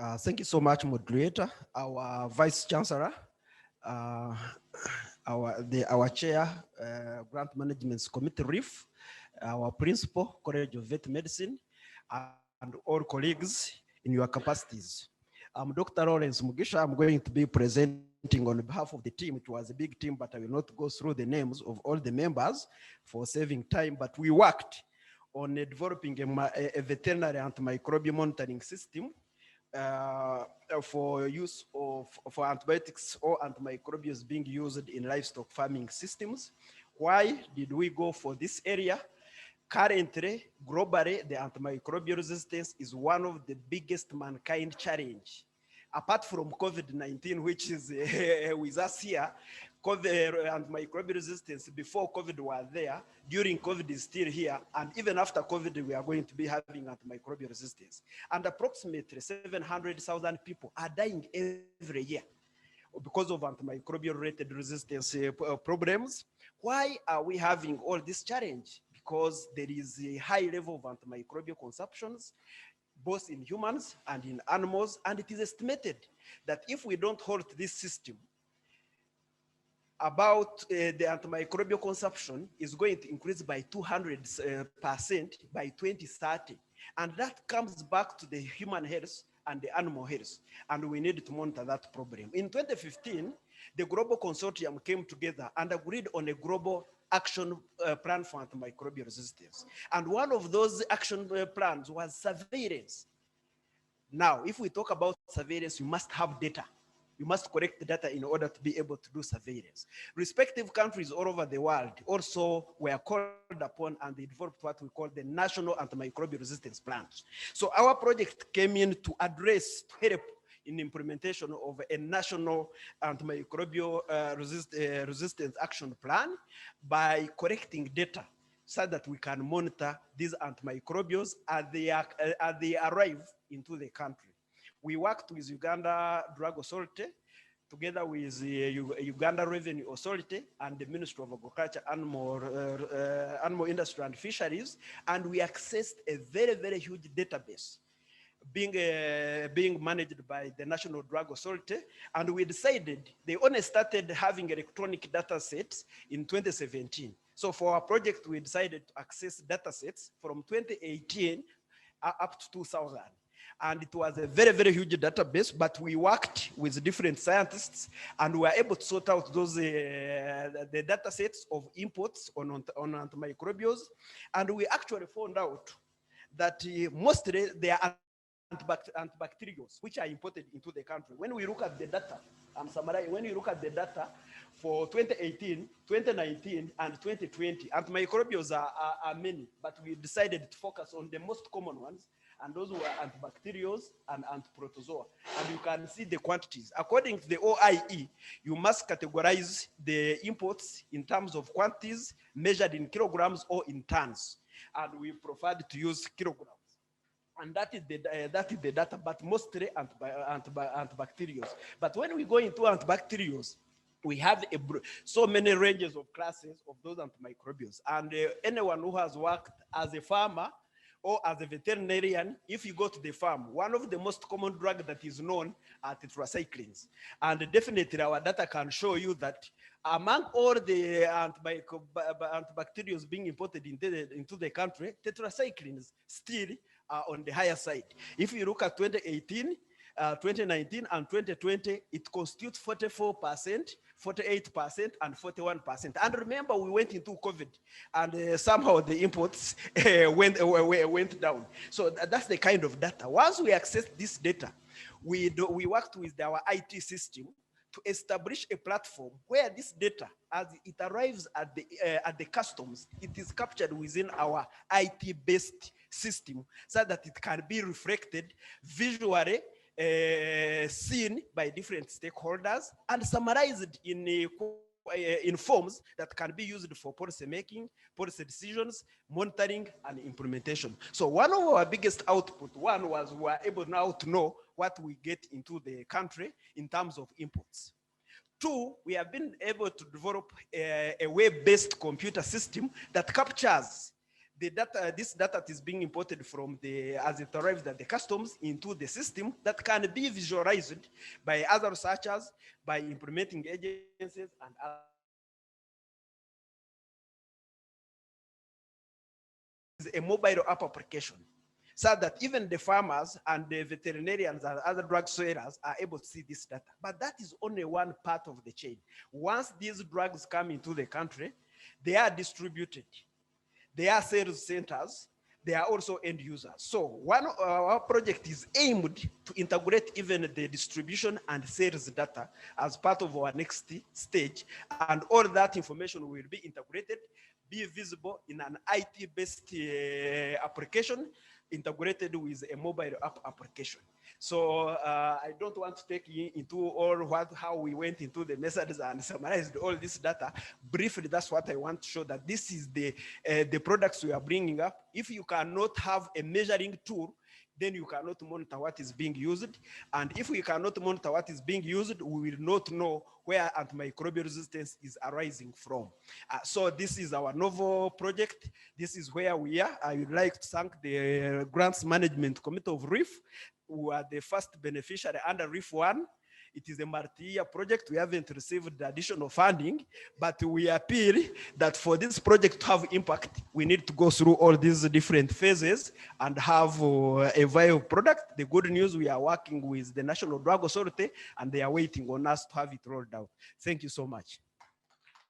Thank you so much, moderator, our vice chancellor, uh, our chair, grant management committee RIF, our principal, College of Vet Medicine, and all colleagues in your capacities. I'm Dr. Lawrence Mugisha. I'm going to be presenting on behalf of the team. It was a big team, but I will not go through the names of all the members for saving time, but we worked on developing a veterinary antimicrobial monitoring system for use for antibiotics or antimicrobials being used in livestock farming systems. Why did we go for this area? Currently, globally, the antimicrobial resistance is one of the biggest mankind challenge. Apart from COVID-19, which is with us here, COVID and microbial resistance, before COVID was there, during COVID is still here, and even after COVID, we are going to be having antimicrobial resistance. And approximately 700,000 people are dying every year because of antimicrobial related resistance problems. Why are we having all this challenge? Because there is a high level of antimicrobial consumptions, both in humans and in animals, and it is estimated that if we don't halt this system, about the antimicrobial consumption is going to increase by 200% by 2030. And that comes back to the human health and the animal health. And we need to monitor that problem. In 2015, the global consortium came together and agreed on a global action plan for antimicrobial resistance. And one of those action plans was surveillance. Now, if we talk about surveillance, you must have data. You must collect the data in order to be able to do surveillance. Respective countries all over the world also were called upon, and they developed what we call the National Antimicrobial Resistance Plans. So our project came in to address, to help in implementation of a national antimicrobial resistance action plan by collecting data so that we can monitor these antimicrobials as they arrive into the country. We worked with Uganda Drug Authority, together with the Uganda Revenue Authority and the Ministry of Agriculture, Animal Industry and Fisheries, and we accessed a very, very huge database being managed by the National Drug Authority, and we decided they only started having electronic data sets in 2017. So for our project, we decided to access data sets from 2018 up to 2000. And it was a very, very huge database, but we worked with different scientists and we were able to sort out those the data sets of imports on antimicrobials. And we actually found out that mostly they are antibacterials, which are imported into the country. When we look at the data, I'm summarizing, when you look at the data for 2018, 2019, and 2020, antimicrobials are many, but we decided to focus on the most common ones, and those were antibacterials and antiprotozoa. And you can see the quantities. According to the OIE, you must categorize the imports in terms of quantities measured in kilograms or in tons. And we preferred to use kilograms. And that is the data, but mostly antibacterials. But when we go into antibacterials, we have so many ranges of classes of those antimicrobials. And anyone who has worked as a farmer or as a veterinarian, if you go to the farm, one of the most common drugs that is known are tetracyclines. And definitely our data can show you that among all the antibacterials being imported into the country, tetracyclines still are on the higher side. If you look at 2018, 2019 and 2020, it constitutes 44%, 48%, and 41%. And remember, we went into COVID, and somehow the imports went down. So that's the kind of data. Once we access this data, we worked with our IT system to establish a platform where this data, as it arrives at the customs, it is captured within our IT-based system so that it can be reflected visually, seen by different stakeholders, and summarized in forms that can be used for policy making, policy decisions, monitoring, and implementation. So one of our biggest output, one was we were able now to know what we get into the country in terms of imports. Two, we have been able to develop a web-based computer system that captures the data, this data is being imported from the, as it arrives at the customs into the system that can be visualized by other researchers, by implementing agencies and other. Is a mobile app application, so that even the farmers and the veterinarians and other drug sellers are able to see this data. But that is only one part of the chain. Once these drugs come into the country, they are distributed. They are sales centers. They are also end users. So one of our project is aimed to integrate even the distribution and sales data as part of our next stage. And all that information will be integrated, be visible in an IT-based application integrated with a mobile app application. So I don't want to take you into all how we went into the methods and summarized all this data. Briefly, that's what I want to show, that this is the products we are bringing up. If you cannot have a measuring tool, then you cannot monitor what is being used. And if we cannot monitor what is being used, we will not know where antimicrobial resistance is arising from. So this is our novel project. This is where we are. I would like to thank the Grants Management Committee of RIF, who are the first beneficiary under RIF 1. It is a multi-year project. We haven't received the additional funding, but we appeal that for this project to have impact, we need to go through all these different phases and have a viable product. The good news, we are working with the National Drug Authority, and they are waiting on us to have it rolled out. Thank you so much.